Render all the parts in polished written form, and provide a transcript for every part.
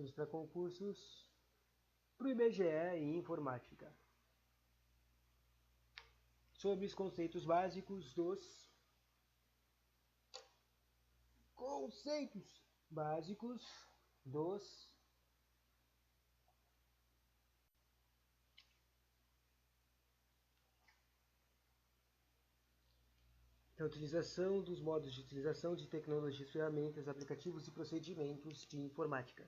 Estudos para concursos para o IBGE e informática. Sobre os conceitos básicos dos a utilização dos modos de utilização de tecnologias, ferramentas, aplicativos e procedimentos de informática.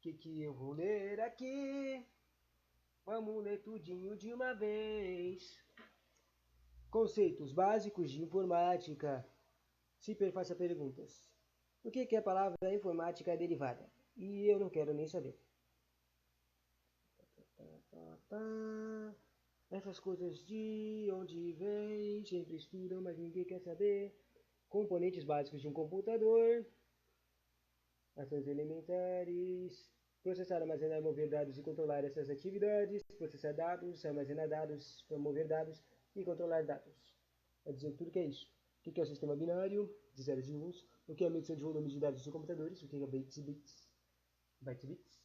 O que eu vou ler aqui? Vamos ler tudinho de uma vez. Conceitos básicos de informática. Ciper faça perguntas. O que é a palavra informática derivada? E eu não quero nem saber. Essas coisas de onde vem, sempre estudam, mas ninguém quer saber. Componentes básicos de um computador. Ações elementares. Processar, armazenar, mover dados e controlar essas atividades. Processar dados, armazenar dados, mover dados e controlar dados. Vai dizer tudo que é isso. O que é o sistema binário, de zeros e uns. O que é a medição de volume de dados de computadores. O que é bytes e bits. Bytes e bits.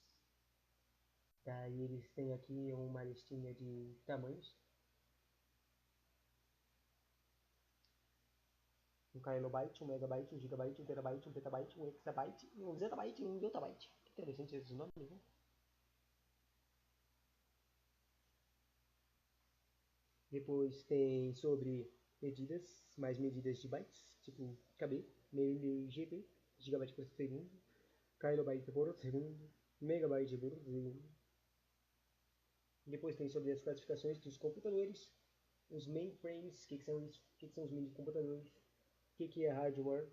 Daí eles têm aqui uma listinha de tamanhos. Um kilobyte, um megabyte, um gigabyte, um terabyte, um petabyte, um exabyte, um zettabyte e um yottabyte. Que interessante esses nomes, né? Depois tem sobre medidas, mais medidas de bytes, tipo KB, MB, gigabyte por segundo, kilobyte por segundo, megabyte por segundo. Depois tem sobre as classificações dos computadores, os mainframes, o que são isso, o que são os mini computadores, o que é hardware,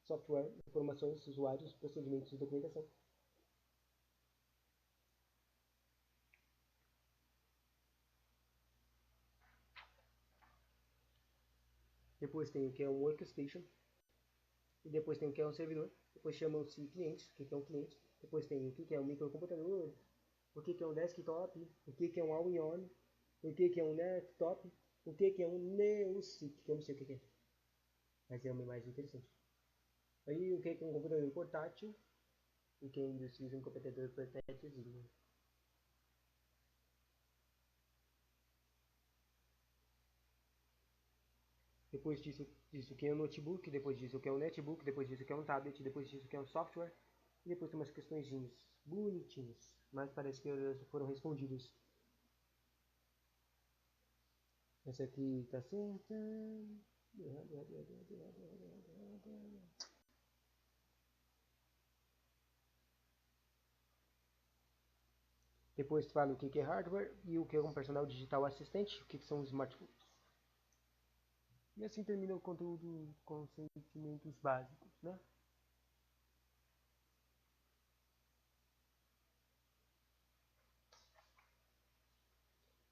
software, informações, usuários, procedimentos e documentação. Depois tem o que é um workstation, e depois tem o que é um servidor, depois chamam-se clientes, o que é um cliente, depois tem o que é um microcomputador, o que é um desktop, o que é um all-in-one, o que é um laptop, o que é um NeoSIC, que eu não sei o que é, mas é uma imagem interessante. Aí o que é um computador portátil, o que ainda se usa um computador portátilzinho. Depois disso o que é um notebook, depois disso o que é um netbook, depois disso o que é um tablet, depois disso o que é um software, e depois tem umas questõezinhas bonitinhas, mas parece que elas foram respondidas. Essa aqui tá certa. Depois fala o que é hardware e o que é um personal digital assistente, o que são os smartphones. E assim termina o conteúdo com sentimentos básicos, né?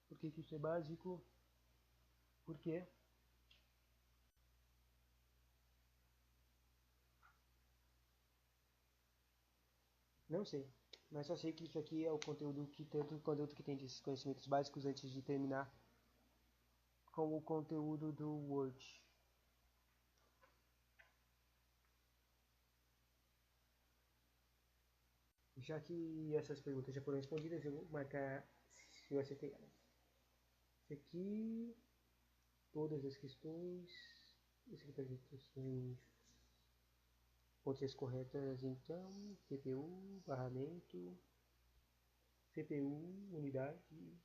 Por que isso é básico? Por quê? Não sei. Mas só sei que isso aqui é o conteúdo que tanto o conteúdo que tem desses conhecimentos básicos antes de terminar com o conteúdo do Word. Já que essas perguntas já foram respondidas, eu vou marcar se eu acertei elas. Isso aqui, todas as questões. Isso aqui para as questões. Outras corretas, então. CPU, barramento. CPU, unidade.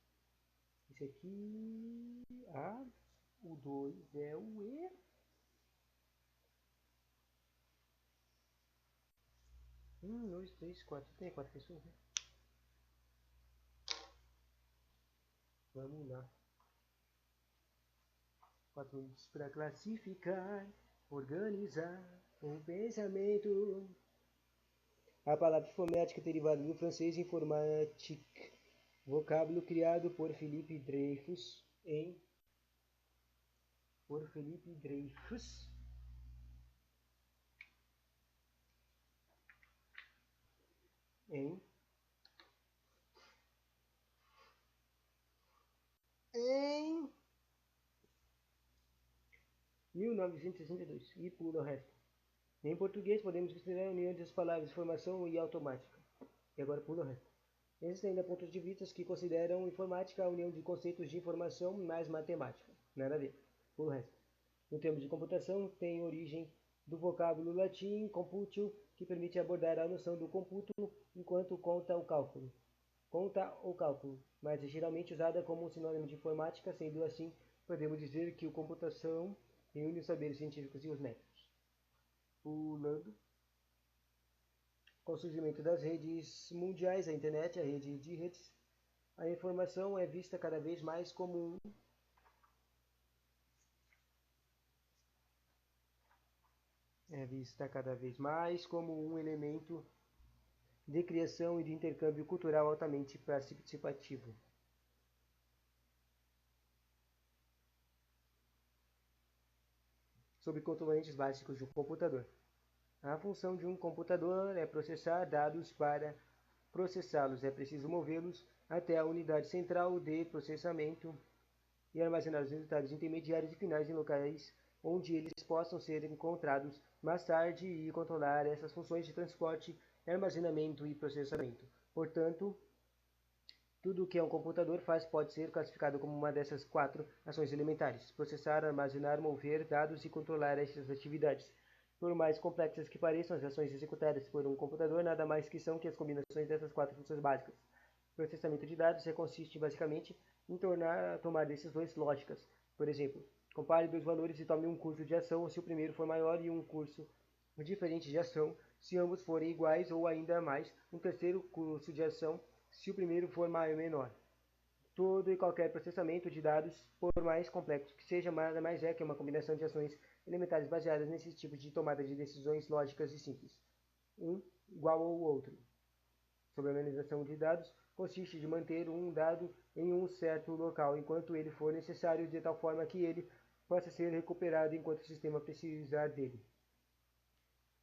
Esse aqui. A. O 2 é o E. Dois, três, quatro. Tem quatro pessoas, né? Vamos lá. 4 minutos para classificar, organizar o pensamento. A palavra informática derivada do francês informatique, vocábulo criado por Philippe Dreyfus em por Philippe Dreyfus em 1962 e pula o resto. Em português podemos considerar a união das palavras informação e automática. E agora pula o resto. Existem ainda pontos de vista que consideram informática a união de conceitos de informação mais matemática. Nada a ver. Pula o resto. No termo de computação, tem origem do vocábulo latim computio, que permite abordar a noção do cômputo enquanto conta ou cálculo, mas é geralmente usada como um sinônimo de informática, sendo assim, podemos dizer que a computação reúne os saberes científicos e os métodos. Pulando. Com o surgimento das redes mundiais, a internet, a rede de redes, a informação é vista cada vez mais como um elemento de criação e de intercâmbio cultural altamente participativo. Sobre componentes básicos de um computador. A função de um computador é processar dados. Para processá-los é preciso movê-los até a unidade central de processamento e armazenar os resultados intermediários e finais em locais onde eles possam ser encontrados mais tarde e controlar essas funções de transporte, armazenamento e processamento. Portanto, tudo o que um computador faz pode ser classificado como uma dessas 4 ações elementares: processar, armazenar, mover dados e controlar essas atividades. Por mais complexas que pareçam, as ações executadas por um computador nada mais que são que as combinações dessas 4 funções básicas. O processamento de dados consiste basicamente em tomar decisões lógicas. Por exemplo, compare dois valores e tome um curso de ação se o primeiro for maior e um curso diferente de ação se ambos forem iguais, ou ainda mais, um terceiro curso de ação se o primeiro for maior ou menor. Todo e qualquer processamento de dados, por mais complexo que seja, nada mais é que uma combinação de ações elementares baseadas nesses tipos de tomada de decisões lógicas e simples. Um igual ao outro. Sobre a organização de dados, consiste de manter um dado em um certo local enquanto ele for necessário, de tal forma que ele possa ser recuperado enquanto o sistema precisar dele.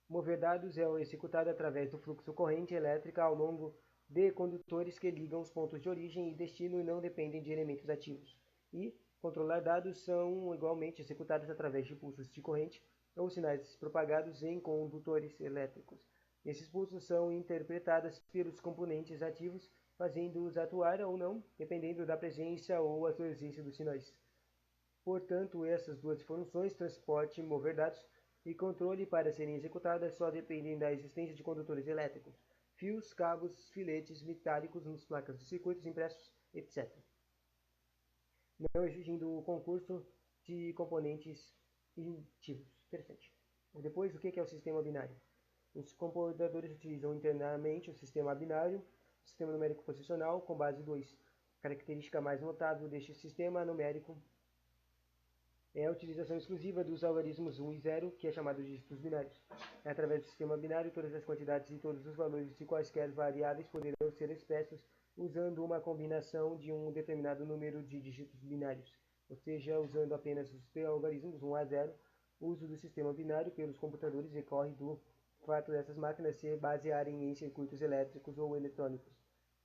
Mover dados é executado através do fluxo corrente elétrica ao longo de condutores que ligam os pontos de origem e destino e não dependem de elementos ativos. E controlar dados são igualmente executados através de pulsos de corrente ou sinais propagados em condutores elétricos. Esses pulsos são interpretados pelos componentes ativos, fazendo-os atuar ou não, dependendo da presença ou ausência dos sinais. Portanto, essas duas funções, transporte e mover dados, e controle, para serem executadas, só dependem da existência de condutores elétricos, fios, cabos, filetes metálicos nas placas de circuitos impressos, etc. Não exigindo o concurso de componentes ativos. Interessante. Depois, o que é o sistema binário? Os computadores utilizam internamente o sistema binário, o sistema numérico posicional, com base 2. A característica mais notável deste sistema numérico é a utilização exclusiva dos algarismos 1 e 0, que é chamado de dígitos binários. Através do sistema binário, todas as quantidades e todos os valores de quaisquer variáveis poderão ser expressos usando uma combinação de um determinado número de dígitos binários, ou seja, usando apenas os algarismos 1 a 0. O uso do sistema binário pelos computadores decorre do fato dessas máquinas se basearem em circuitos elétricos ou eletrônicos.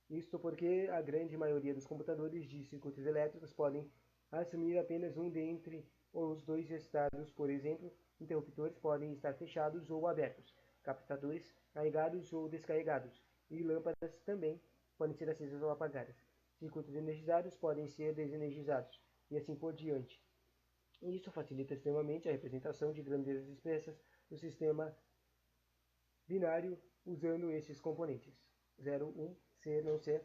Isto porque a grande maioria dos computadores de circuitos elétricos podem assumir apenas um dentre os dois estados. Por exemplo, interruptores podem estar fechados ou abertos, captadores carregados ou descarregados, e lâmpadas também podem ser acesas ou apagadas. Circuitos energizados podem ser desenergizados, e assim por diante. Isso facilita extremamente a representação de grandezas expressas no sistema binário usando esses componentes: 0, 1, ser, não ser,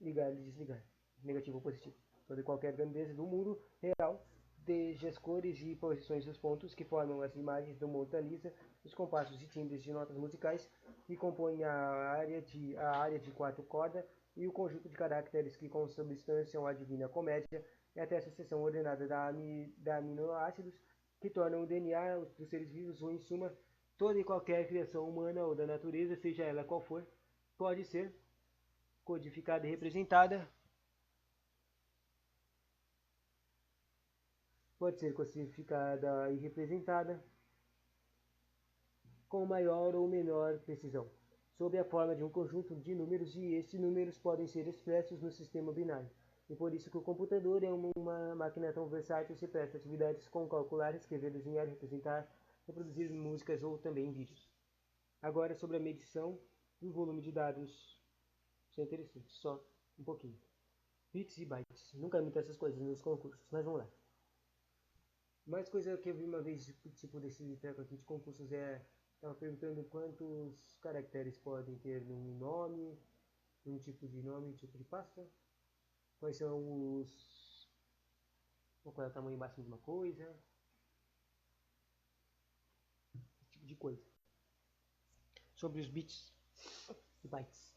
ligar e desligar, negativo ou positivo. Toda e qualquer grandeza do mundo real, desde as cores e posições dos pontos que formam as imagens da Mona Lisa, os compassos e timbres de notas musicais que compõem a área de quarto corda e o conjunto de caracteres que consubstanciam a Divina Comédia, e até a sucessão ordenada da aminoácidos que tornam o DNA dos seres vivos, ou em suma, toda e qualquer criação humana ou da natureza, seja ela qual for, pode ser codificada e representada, com maior ou menor precisão, sob a forma de um conjunto de números, e esses números podem ser expressos no sistema binário. E por isso que o computador é uma máquina tão versátil, se presta atividades como calcular, escrever, desenhar, representar, reproduzir músicas ou também vídeos. Agora, sobre a medição do volume de dados Isso é interessante, só um pouquinho. Bits e bytes. Nunca imito essas coisas nos concursos, mas vamos lá. Mais coisa que eu vi uma vez, tipo, desse treco aqui de concursos é... Tava perguntando quantos caracteres podem ter num nome, num tipo de nome, tipo de pasta. Quais são os... Qual é o tamanho máximo de uma coisa. Esse tipo de coisa. Sobre os bits e bytes.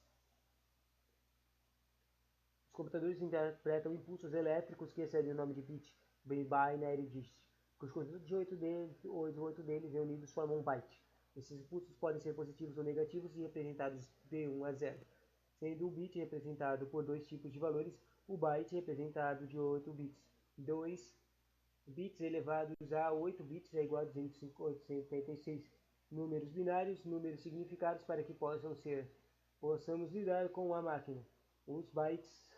Os computadores interpretam impulsos elétricos que recebem o nome de bit, binary digit. Os conjuntos de 8 deles reunidos formam um byte. Esses impulsos podem ser positivos ou negativos e representados de 1 a 0, sendo o bit representado por dois tipos de valores, o byte representado de 8 bits. 2 bits elevados a 8 bits é igual a 256 números binários, números significados para que possamos lidar com a máquina. Os bytes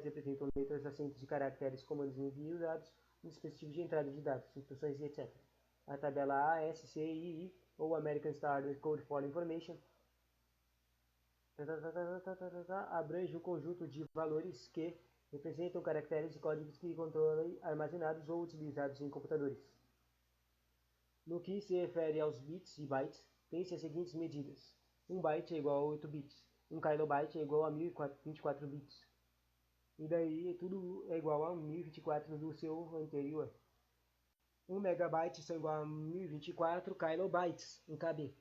representam letras, acentos e caracteres, comandos enviados no dispositivo de entrada de dados, instruções e etc. A tabela A, S, C, I, ou American Standard Code for Information abrange um conjunto de valores que representam caracteres e códigos que controlam armazenados ou utilizados em computadores. No que se refere aos bits e bytes, tem-se as seguintes medidas. 1 byte é igual a 8 bits. 1 kilobyte é igual a 1024 bits. E daí tudo é igual a 1024 do seu anterior. 1 megabyte são igual a 1024 kilobytes, 1 KB.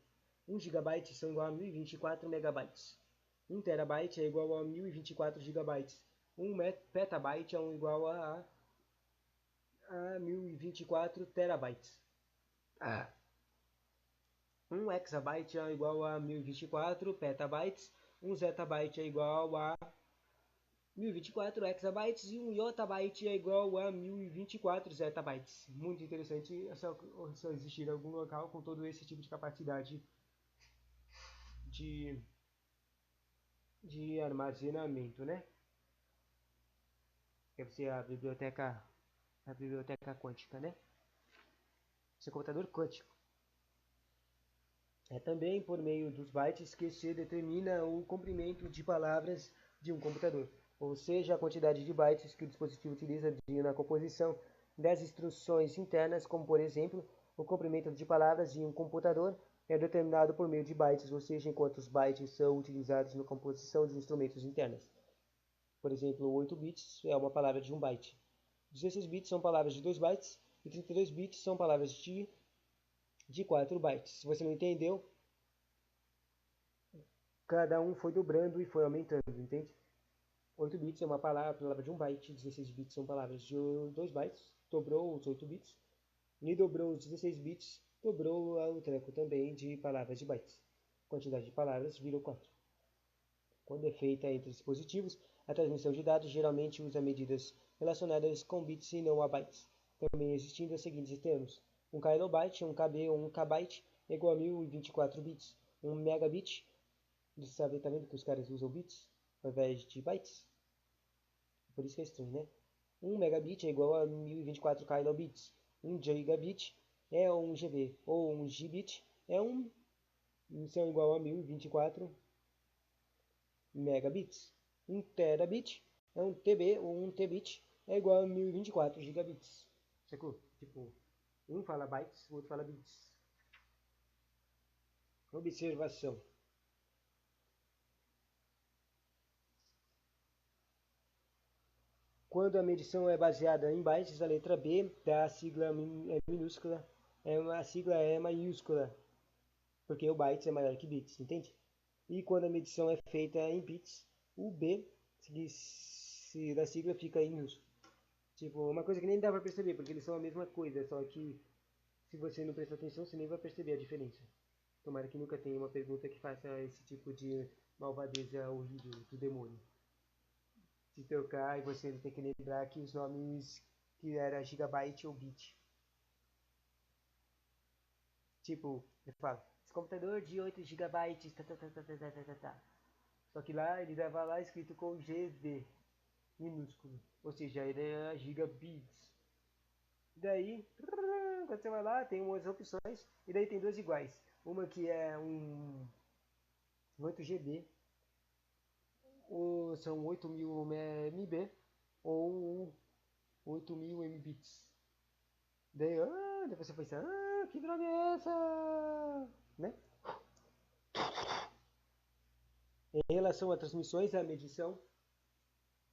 1 gigabyte são igual a 1024 megabytes. 1 terabyte é igual a 1024 gigabytes. 1 petabyte é igual a 1024 terabytes. 1 exabyte é igual a 1024 petabytes. 1 zettabyte é igual a 1024 exabytes e 1 yottabyte é igual a 1024 zettabytes. Muito interessante só existir algum local com todo esse tipo de capacidade de armazenamento, né? Deve ser a biblioteca quântica, né? Esse computador quântico. É também por meio dos bytes que se determina o comprimento de palavras de um computador, ou seja, a quantidade de bytes que o dispositivo utiliza na composição das instruções internas, como por exemplo, o comprimento de palavras de um computador é determinado por meio de bytes, ou seja, enquanto os bytes são utilizados na composição de instrumentos internas. Por exemplo, 8 bits é uma palavra de 1 byte. 16 bits são palavras de 2 bytes e 32 bits são palavras de 4 bytes. Se você não entendeu, cada um foi dobrando e foi aumentando, entende? 8 bits é uma palavra de 1 byte, 16 bits são palavras de 2 bytes, dobrou os 8 bits, e dobrou os 16 bits, dobrou o treco também de palavras de bytes. A quantidade de palavras virou 4. Quando é feita entre dispositivos, a transmissão de dados geralmente usa medidas relacionadas com bits e não a bytes, também existindo os seguintes termos. 1 kilobyte, 1 KB ou 1 kbyte é igual a 1024 bits. 1 megabit, tá vendo que os caras usam bits ao invés de bytes? Por isso que é estranho, né? 1 megabit é igual a 1024 kilobits. 1 gigabit é 1 GB, ou 1 gigabit são igual a 1024 megabits. 1 terabit é 1 TB, ou 1 tbit é igual a 1024 gigabits. Sacou? Tipo, um fala bytes, o outro fala bits. Observação. Quando a medição é baseada em bytes, a letra B da sigla é minúscula, a sigla é maiúscula, porque o bytes é maior que bits, entende? E quando a medição é feita em bits, o B da sigla fica em minúsculo. Tipo, uma coisa que nem dá pra perceber, porque eles são a mesma coisa, só que se você não prestar atenção, você nem vai perceber a diferença. Tomara que nunca tenha uma pergunta que faça esse tipo de malvadeza horrível do demônio. Se tocar e você tem que lembrar que os nomes que era gigabyte ou bit. Tipo, eu falo, esse computador de 8 gigabytes, tá. Só que lá ele dava lá escrito com GB minúsculo, ou seja, ele era gigabits. Daí, quando você vai lá, tem umas opções, e daí tem duas iguais. Uma que é 8 GB, ou são 8.000 MB ou 8.000 Mbits. Daí você pensa, que droga é essa? Né? Em relação a transmissões, a medição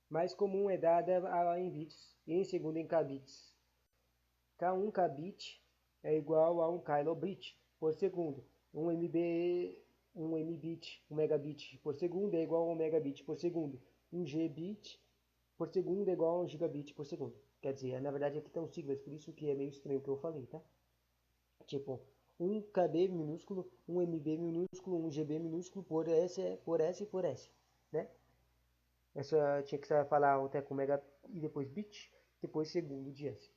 mais comum é dada em bits e em segundo em kbits. K1 kbit é igual a 1 kilobit por segundo. 1 mbit, 1 megabit por segundo é igual a 1 megabit por segundo. 1 gbit por segundo é igual a 1 gigabit por segundo. Quer dizer, na verdade aqui estão siglas, por isso que é meio estranho o que eu falei, tá? Tipo, 1 KB minúsculo, 1 MB minúsculo, 1 GB minúsculo por S, por S, por S, né? Essa tinha que falar até com mega e depois bit, depois segundo de S.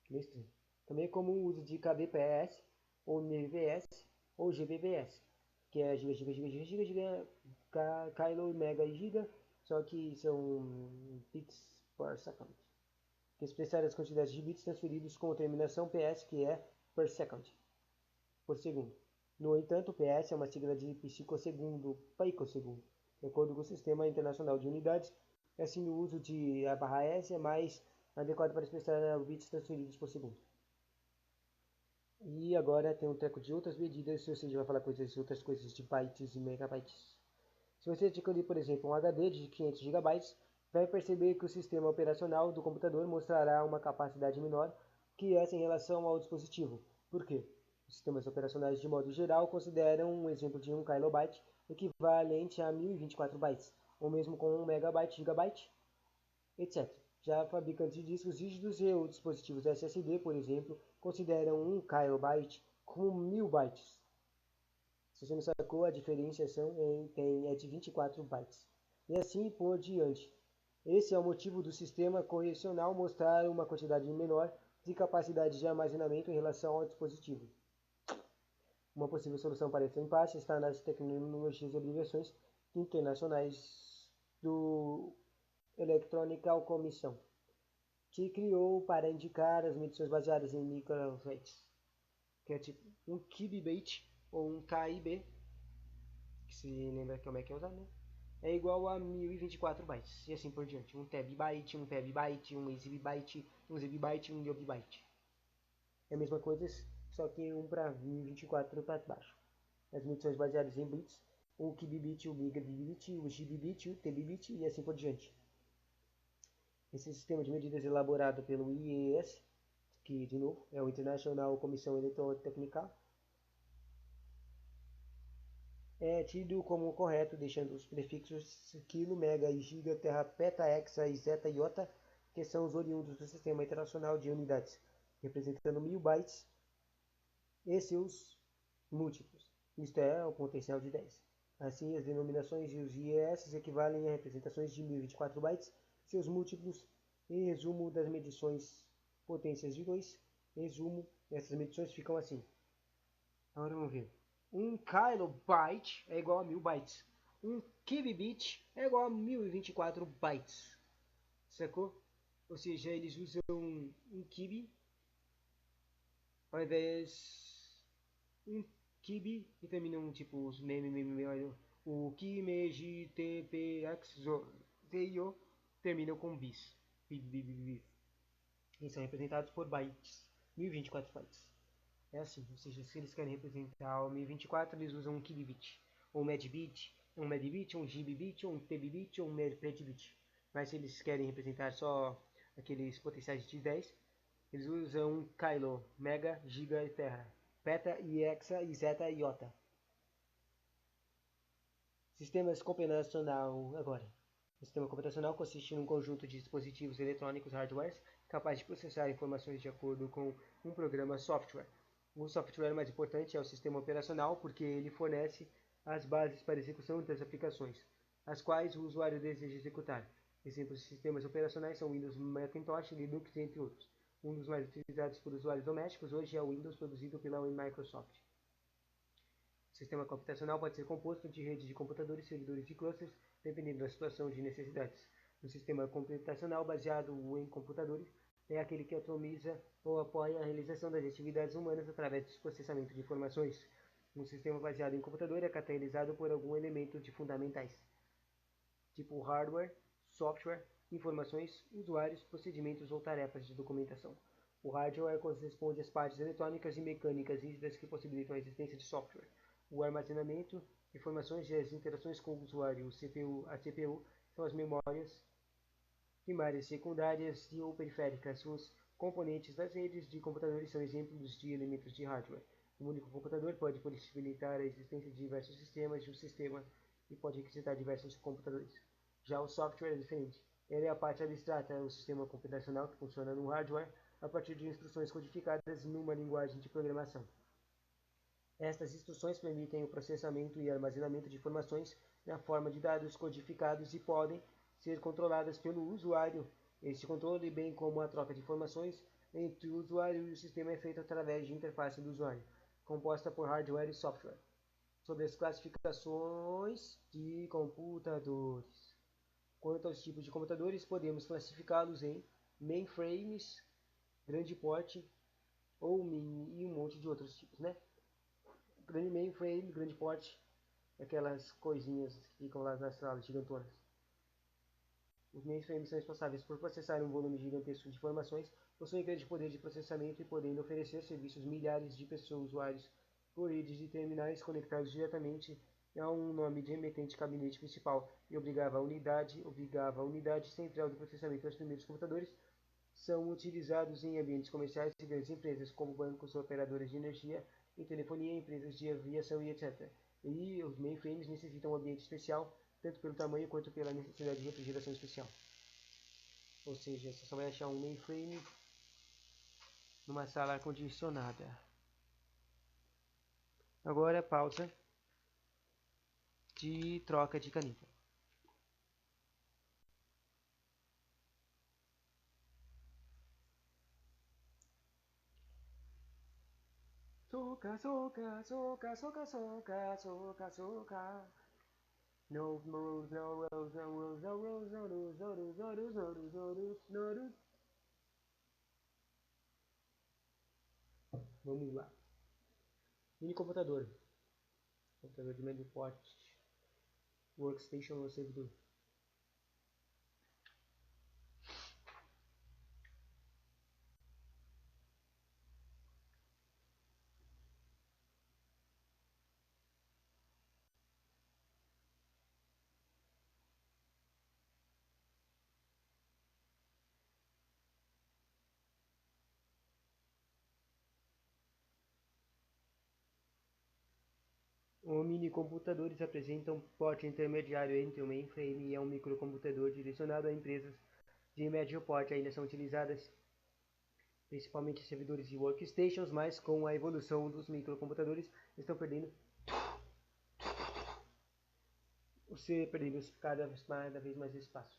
Meio estranho. Também é comum o uso de kbps, ou mbps, ou gbps, que é giga, giga, giga, giga, giga, giga, kilo, mega e giga, só que são bits per second, que expressar as quantidades de bits transferidos com terminação ps, que é per second, por segundo. No entanto, PS é uma sigla de picosegundo, de acordo com o Sistema Internacional de Unidades. Assim, o uso de a barra S é mais adequado para expressar bits transferidos por segundo. E agora tem um treco de outras medidas, ou seja, vai falar outras coisas de bytes e megabytes. Se você adquirir, por exemplo, um HD de 500 GB, vai perceber que o sistema operacional do computador mostrará uma capacidade menor que essa em relação ao dispositivo. Por quê? Os sistemas operacionais, de modo geral, consideram um exemplo de 1 kilobyte equivalente a 1024 bytes, ou mesmo com 1 megabyte, gigabyte, etc. Já fabricantes de discos rígidos e ou dispositivos SSD, por exemplo, consideram 1 kilobyte como 1000 bytes. Se você não sacou, a diferenciação é de 24 bytes. E assim por diante. Esse é o motivo do sistema correcional mostrar uma quantidade menor de capacidade de armazenamento em relação ao dispositivo. Uma possível solução para esse impasse está nas tecnologias e obrigações internacionais do Electronic Commission, que criou para indicar as medições baseadas em microbytes, que é tipo um kbit ou um KIB, que se lembra como é que é usado, né? É igual a 1024 bytes, e assim por diante. Um terabyte, um petabyte, um exabyte, um zettabyte, um yobibyte. É a mesma coisa, só que um para 1024 para baixo. As medições baseadas em bits, o kbit, o megabit, o gbit, o tbit e assim por diante. Esse sistema de medidas elaborado pelo IES, que de novo é o International Commission Electrotechnical, é tido como correto, deixando os prefixos quilo, mega e giga, terra, peta, hexa e zeta e iota, que são os oriundos do Sistema Internacional de Unidades, representando 1000 bytes e seus múltiplos, isto é, o potencial de 10. Assim, as denominações e os IES equivalem a representações de 1024 bytes, seus múltiplos, e resumo das medições potências de 2. Resumo, essas medições ficam assim. Agora vamos ver. 1 kilobyte é igual a 1000 bytes. 1 kbit é igual a 1024 bytes. Sacou? Ou seja, eles usam um kb ao invés um kibi e terminam tipo os o kimeji tpx zeio terminam com bis. Eles são representados por bytes, 1024 bytes. É assim, ou seja, se eles querem representar o 1024, eles usam um kilobit, ou um medbit, um gibbit, um tbbit ou um predbit. Mas se eles querem representar só aqueles potenciais de 10, eles usam um kilo, mega, giga e terra, peta e hexa e zeta e iota. Sistemas computacional agora. O sistema computacional consiste num conjunto de dispositivos eletrônicos hardwares capazes de processar informações de acordo com um programa software. O software mais importante é o sistema operacional porque ele fornece as bases para a execução das aplicações, as quais o usuário deseja executar. Exemplos de sistemas operacionais são Windows, Macintosh, Linux, entre outros. Um dos mais utilizados por usuários domésticos hoje é o Windows produzido pela Microsoft. O sistema computacional pode ser composto de redes de computadores, servidores e clusters, dependendo da situação de necessidades. Um sistema computacional baseado em computadores é aquele que automatiza ou apoia a realização das atividades humanas através do processamento de informações. Um sistema baseado em computador é caracterizado por algum elemento de fundamentais, tipo hardware, software, informações, usuários, procedimentos ou tarefas de documentação. O hardware corresponde às partes eletrônicas e mecânicas rígidas que possibilitam a existência de software. O armazenamento, informações e as interações com o usuário, a CPU, são as memórias primárias, secundárias e ou periféricas. Os componentes das redes de computadores são exemplos de elementos de hardware. Um único computador pode possibilitar a existência de diversos sistemas de um sistema e pode requisitar diversos computadores. Já o software é diferente. Ele é a parte abstrata, o sistema computacional que funciona no hardware a partir de instruções codificadas numa linguagem de programação. Estas instruções permitem o processamento e armazenamento de informações na forma de dados codificados e podem ser controladas pelo usuário. Este controle, bem como a troca de informações entre o usuário e o sistema, é feito através de interface do usuário, composta por hardware e software. Sobre as classificações de computadores. Quanto aos tipos de computadores, podemos classificá-los em mainframes, grande porte ou mini e um monte de outros tipos, né? Grande mainframe, grande porte, aquelas coisinhas que ficam lá nas salas gigantonas. Os mainframes são responsáveis por processar um volume gigantesco de informações, possuem grande poder de processamento e podem oferecer serviços a milhares de pessoas, usuários, por redes de terminais conectados diretamente a um nome de emitente gabinete principal e obrigava a unidade central de processamento. Os primeiros computadores são utilizados em ambientes comerciais de grandes empresas, como bancos, operadoras de energia, em telefonia, empresas de aviação e etc. E os mainframes necessitam um ambiente especial, tanto pelo tamanho quanto pela necessidade de refrigeração especial. Ou seja, você só vai achar um mainframe numa sala ar-condicionada. Agora, pausa de troca de caneta. Soca, soca, soca, soca, soca, soca, soca. No rules, no rules, no rules, no rules, no rules, no rules, no rules, no rules, no rules, no rules. Vamos lá. Mini computador. Computador de médio porte. Workstation ou servidor. Um minicomputadores apresenta um porte intermediário entre o mainframe e um microcomputador direcionado a empresas de médio porte. Ainda são utilizadas principalmente servidores e workstations, mas com a evolução dos microcomputadores estão perdendo cada vez mais espaço.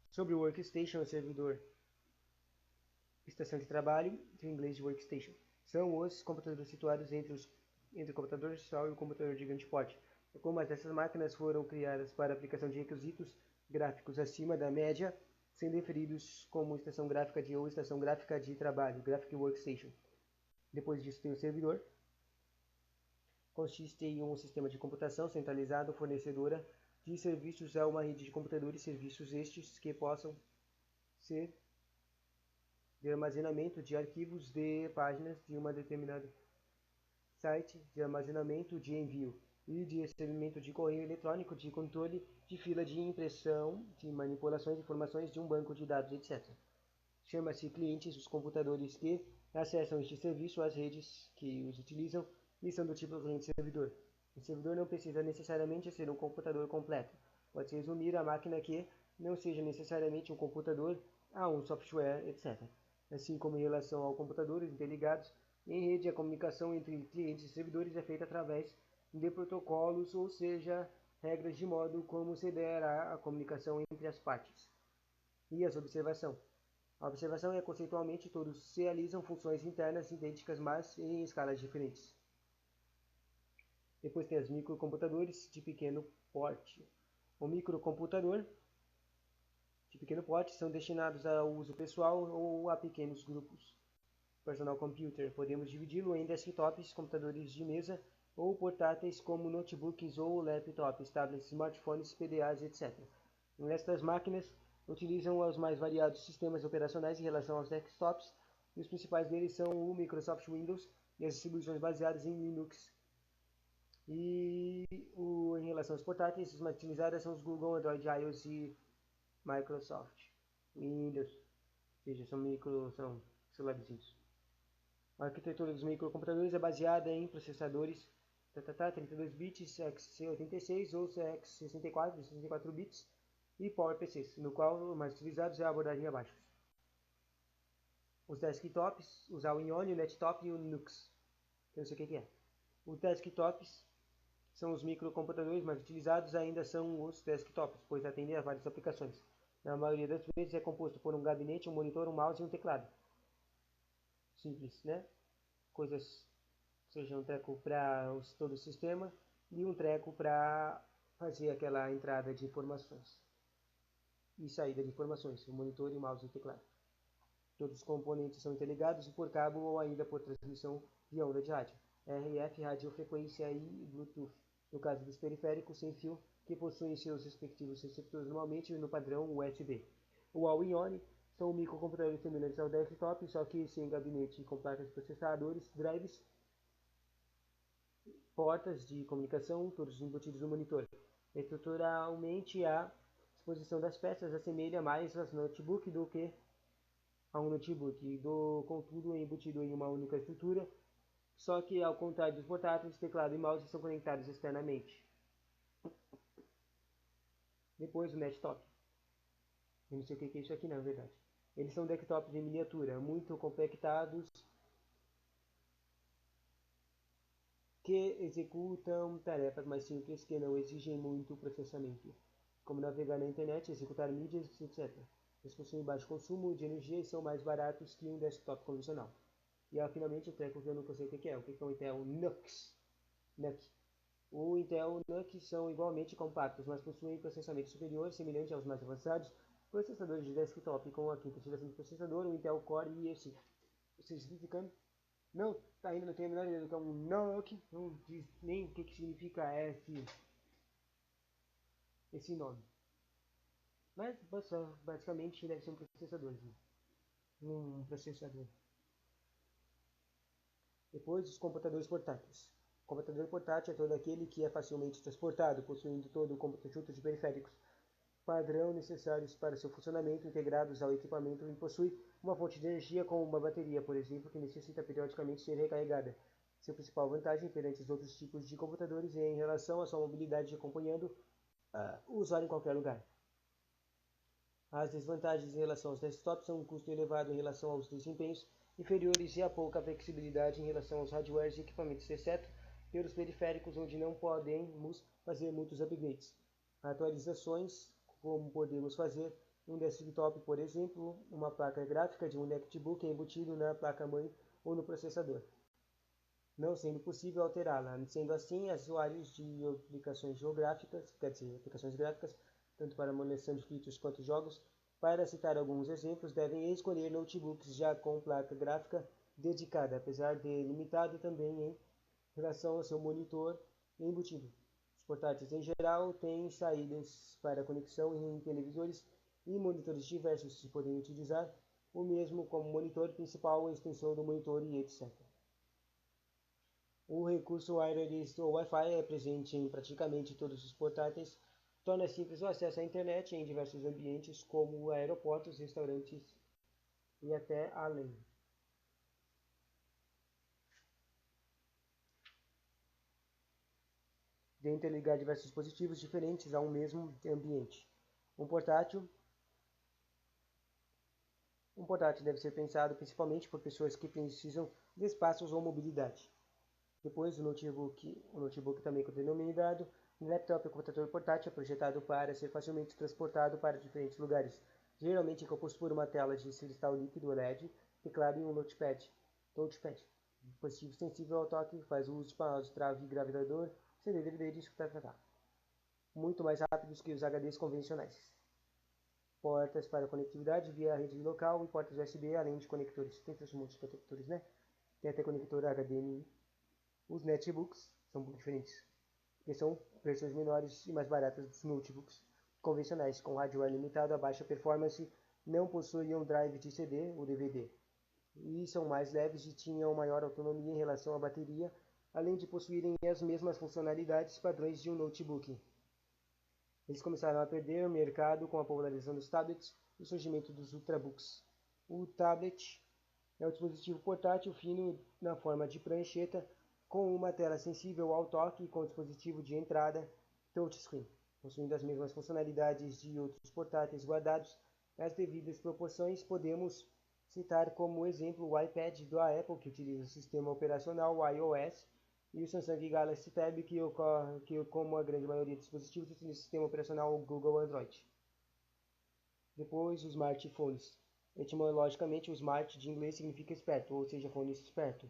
Sobre o workstation, o servidor, estação de trabalho, em inglês de workstation, são os computadores situados entre o computador industrial e o computador de grande porte. Algumas dessas máquinas foram criadas para aplicação de requisitos gráficos acima da média, sendo referidos como estação gráfica ou estação gráfica de trabalho, Graphic Workstation. Depois disso tem o servidor, consiste em um sistema de computação centralizado fornecedora de serviços a uma rede de computadores, serviços estes que possam ser de armazenamento de arquivos de páginas de uma determinada site, de armazenamento de envio e de recebimento de correio eletrônico, de controle de fila de impressão, de manipulações de informações de um banco de dados, etc. Chama-se clientes os computadores que acessam este serviço, as redes que os utilizam e são do tipo cliente-servidor. O servidor não precisa necessariamente ser um computador completo. Pode-se resumir a máquina que não seja necessariamente um computador a um software, etc. Assim como em relação a computadores interligados, em rede a comunicação entre clientes e servidores é feita através de protocolos, ou seja, regras de modo como se dará a comunicação entre as partes. E as observação. A observação é conceitualmente todos se realizam funções internas idênticas, mas em escalas diferentes. Depois tem os microcomputadores de pequeno porte. O microcomputador de pequeno porte são destinados ao uso pessoal ou a pequenos grupos. Personal computer, podemos dividi-lo em desktops, computadores de mesa ou portáteis como notebooks ou laptops, tablets, smartphones, PDAs, etc. Estas máquinas utilizam os mais variados sistemas operacionais em relação aos desktops, e os principais deles são o Microsoft Windows e as distribuições baseadas em Linux. Em relação aos portáteis, as mais utilizadas são os Google, Android, iOS e Microsoft Windows, ou seja, são celularzinhos. A arquitetura dos microcomputadores é baseada em processadores 32 bits x86 ou x64, 64 bits e PowerPCs, no qual os mais utilizados é a abordagem abaixo. Os desktops usam o Ionic, o Nettop e o Linux, que eu não sei o que é. Os desktops são os microcomputadores mais utilizados, ainda são os desktops, pois atendem a várias aplicações. Na maioria das vezes é composto por um gabinete, um monitor, um mouse e um teclado. Simples, né? Coisas, seja um treco para todo o sistema e um treco para fazer aquela entrada de informações e saída de informações, o monitor, o mouse e o teclado. Todos os componentes são interligados por cabo ou ainda por transmissão via onda de rádio, RF, radiofrequência e Bluetooth. No caso dos periféricos sem fio, que possuem seus respectivos receptores normalmente no padrão USB. O All-in-One são microcomputadores semelhantes ao desktop, só que sem gabinete com placas processadores, drives, portas de comunicação, todos embutidos no monitor. Estruturalmente, a disposição das peças assemelha mais a notebook do que a um notebook, contudo é embutido em uma única estrutura, só que ao contrário dos portáteis, teclado e mouse são conectados externamente. Depois o Nettop. Eu não sei o que é isso aqui na verdade. Eles são desktops em miniatura, muito compactados, que executam tarefas mais simples que não exigem muito processamento, como navegar na internet, executar mídias, etc. Eles possuem baixo consumo de energia e são mais baratos que um desktop convencional. E finalmente o treco que eu nunca sei o que é. O que é o Intel NUC? O Intel NUC são igualmente compactos, mas possuem processamento superior, semelhante aos mais avançados processadores de desktop com a quinta geração do processador, o Intel Core i5. Vocês significando? Não, ainda não tenho a menor ideia do que é um NUC, não diz nem o que significa esse nome. Mas basicamente deve ser um processador. Um processador. Depois, os computadores portáteis. O computador portátil é todo aquele que é facilmente transportado, possuindo todo o conjunto de periféricos padrão necessários para seu funcionamento integrados ao equipamento e possui uma fonte de energia como uma bateria, por exemplo, que necessita periodicamente ser recarregada. Sua principal vantagem perante os outros tipos de computadores é em relação à sua mobilidade acompanhando o usuário em qualquer lugar. As desvantagens em relação aos desktops são um custo elevado em relação aos desempenhos inferiores e a pouca flexibilidade em relação aos hardwares e equipamentos, exceto pelos periféricos, onde não podemos fazer muitos upgrades. Atualizações, como podemos fazer um desktop, por exemplo, uma placa gráfica de um netbook é embutido na placa-mãe ou no processador, não sendo possível alterá-la. Sendo assim, usuários de aplicações geográficas, quer dizer, aplicações gráficas, tanto para manutenção de features quanto jogos, para citar alguns exemplos, devem escolher notebooks já com placa gráfica dedicada, apesar de limitado também em relação ao seu monitor embutido. Os portáteis em geral têm saídas para conexão em televisores e monitores diversos e podem utilizar o mesmo como monitor principal, extensão do monitor e etc. O recurso wireless ou Wi-Fi é presente em praticamente todos os portáteis, torna simples o acesso à internet em diversos ambientes, como aeroportos, restaurantes e até além. De interligar diversos dispositivos diferentes a um mesmo ambiente. Um portátil deve ser pensado principalmente por pessoas que precisam de espaços ou mobilidade. Depois, o notebook também denominado laptop é um computador portátil projetado para ser facilmente transportado para diferentes lugares. Geralmente é composto por uma tela de cristal líquido LED, teclado e um touchpad. Dispositivo sensível ao toque, faz uso de mouse, trave, gravitador, CD, DVD, disco, muito mais rápidos que os HDs convencionais. portas para conectividade via rede local e portas USB, além de conectores. Tem um monte de conectores, né? Tem até conector HDMI. Os netbooks são um pouco diferentes, porque são versões menores e mais baratas dos notebooks convencionais, com hardware limitado a baixa performance, não possuíam drive de CD ou DVD, e são mais leves e tinham maior autonomia em relação à bateria, além de possuírem as mesmas funcionalidades padrões de um notebook. Eles começaram a perder mercado com a popularização dos tablets e o surgimento dos ultrabooks. O tablet é um dispositivo portátil fino na forma de prancheta, com uma tela sensível ao toque e com dispositivo de entrada touchscreen, possuindo as mesmas funcionalidades de outros portáteis guardados nas devidas proporções. Podemos citar como exemplo o iPad da Apple, que utiliza o sistema operacional iOS, e o Samsung Galaxy Tab, que como a grande maioria dos dispositivos, utiliza o sistema operacional Google Android. Depois, os smartphones. Etimologicamente, o smart de inglês significa esperto, ou seja, fone esperto.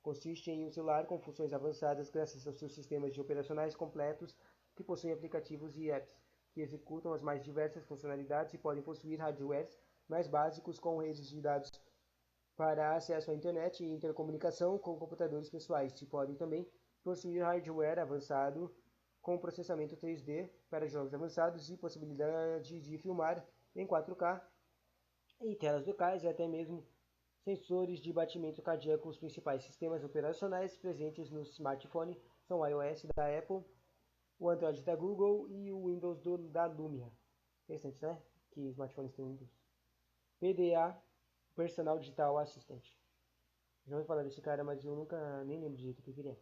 Consiste em um celular com funções avançadas graças aos seus sistemas de operacionais completos que possuem aplicativos e apps que executam as mais diversas funcionalidades e podem possuir hardwares mais básicos com redes de dados para acesso à internet e intercomunicação com computadores pessoais. E podem também possuir hardware avançado com processamento 3D para jogos avançados e possibilidade de filmar em 4K e telas locais e até mesmo sensores de batimento cardíaco. Os principais sistemas operacionais presentes no smartphone são o iOS da Apple, o Android da Google e o Windows da Lumia. Interessante, né? Que smartphones têm Windows. PDA, Personal Digital Assistant. Já ouvi falar desse cara, mas eu nunca nem lembro direito o que ele é.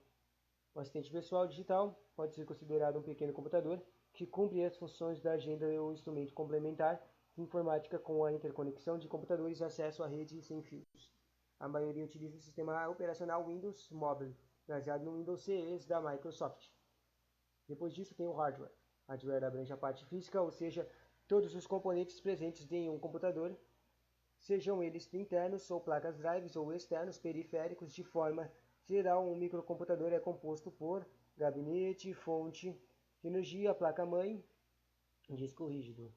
O assistente pessoal digital pode ser considerado um pequeno computador que cumpre as funções da agenda ou instrumento complementar de informática com a interconexão de computadores e acesso à rede sem fios. A maioria utiliza o sistema operacional Windows Mobile, baseado no Windows CE da Microsoft. Depois disso tem o hardware. Hardware abrange a parte física, ou seja, todos os componentes presentes em um computador, sejam eles internos ou placas drives ou externos periféricos. De forma geral, um microcomputador é composto por gabinete, fonte de energia, placa-mãe, disco rígido,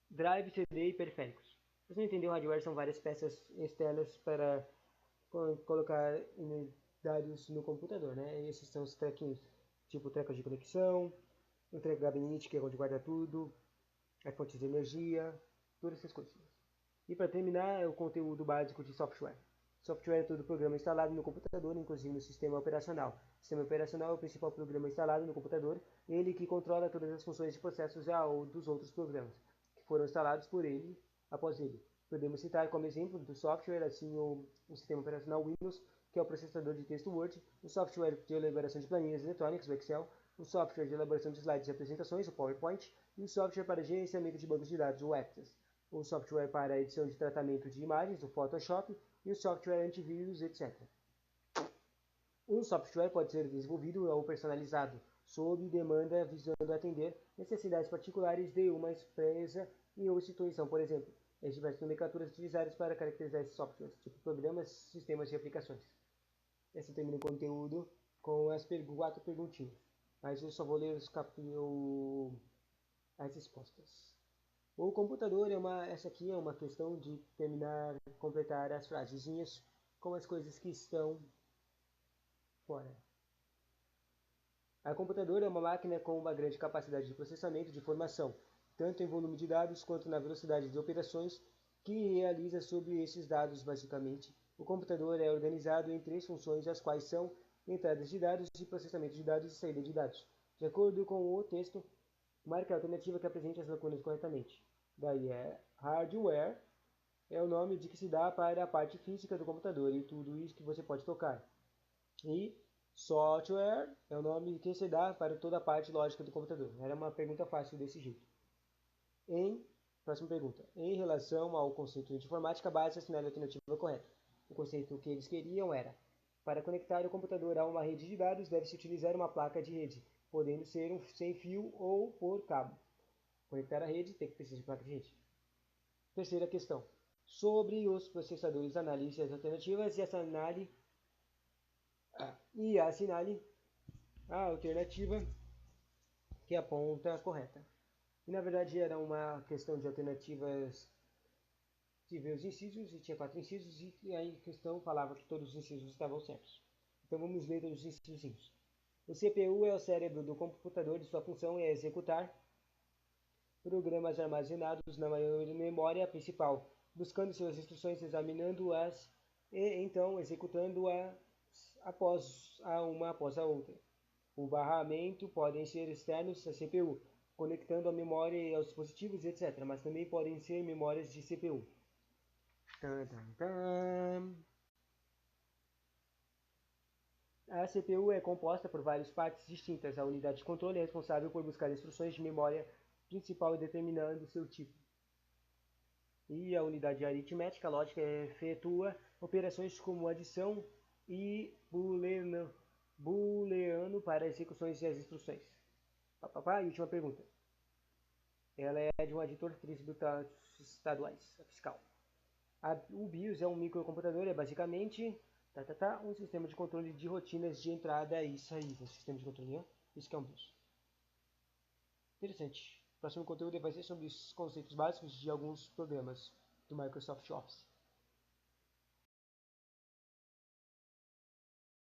drive, CD e periféricos. Você não entendeu, hardware são várias peças externas para colocar dados no computador, né? E esses são os trequinhos, tipo treco de conexão, o treco de gabinete, que é onde guarda tudo, as fontes de energia, todas essas coisas. E para terminar, é o conteúdo básico de software. Software é todo programa instalado no computador, inclusive no sistema operacional. O sistema operacional é o principal programa instalado no computador, ele que controla todas as funções de processos ou dos outros programas que foram instalados por ele após ele. Podemos citar como exemplo do software assim o sistema operacional Windows, que é o processador de texto Word, o software de elaboração de planilhas eletrônicas, o Excel, o software de elaboração de slides e apresentações, o PowerPoint, e o software para gerenciamento de bancos de dados, o Access, o software para edição de tratamento de imagens, o Photoshop, e o software antivírus, etc. Um software pode ser desenvolvido ou personalizado, sob demanda, visando atender necessidades particulares de uma empresa e ou instituição. Por exemplo, as diversas nomenclaturas utilizadas para caracterizar esses softwares, tipo programas, sistemas e aplicações. Esse termina o conteúdo com as 4 perguntinhas, mas eu só vou ler as respostas. O computador essa aqui é uma questão de completar as frasezinhas com as coisas que estão fora. A computador é uma máquina com uma grande capacidade de processamento de informação, tanto em volume de dados quanto na velocidade de operações que realiza sobre esses dados. Basicamente, o computador é organizado em 3 funções, as quais são entradas de dados e processamento de dados e saída de dados. De acordo com o texto, marque a alternativa que apresente as lacunas corretamente. Daí hardware é o nome de que se dá para a parte física do computador e tudo isso que você pode tocar. E software é o nome que se dá para toda a parte lógica do computador. Era uma pergunta fácil desse jeito. Próxima pergunta. Em relação ao conceito de informática básica, assinale a alternativa correta. O conceito que eles queriam era: para conectar o computador a uma rede de dados, deve-se utilizar uma placa de rede, podendo ser sem fio ou por cabo. Conectar a rede tem que precisar de placa de rede. Terceira questão. Sobre os processadores, analise as alternativas e assinale a alternativa que aponta correta. E na verdade era uma questão de alternativas de ver os incisos, e tinha 4 incisos, e aí a questão falava que todos os incisos estavam certos. Então vamos ler os incisos. O CPU é o cérebro do computador e sua função é executar programas armazenados na memória principal, buscando suas instruções, examinando-as e então executando-as uma após a outra. O barramento podem ser externos à CPU, conectando a memória aos dispositivos, etc., mas também podem ser memórias de CPU. Tan, tan, tan. A CPU é composta por várias partes distintas. A unidade de controle é responsável por buscar instruções de memória principal determinando seu tipo. E a unidade aritmética lógica efetua operações como adição e booleano para execuções das instruções. E última pergunta. Ela é de um editor tributários estaduais, fiscal. O BIOS é um microcomputador, é basicamente um sistema de controle de rotinas de entrada e saída. Sistema de controle, né? Isso que é um BIOS. Interessante. O próximo conteúdo vai ser sobre os conceitos básicos de alguns programas do Microsoft Office.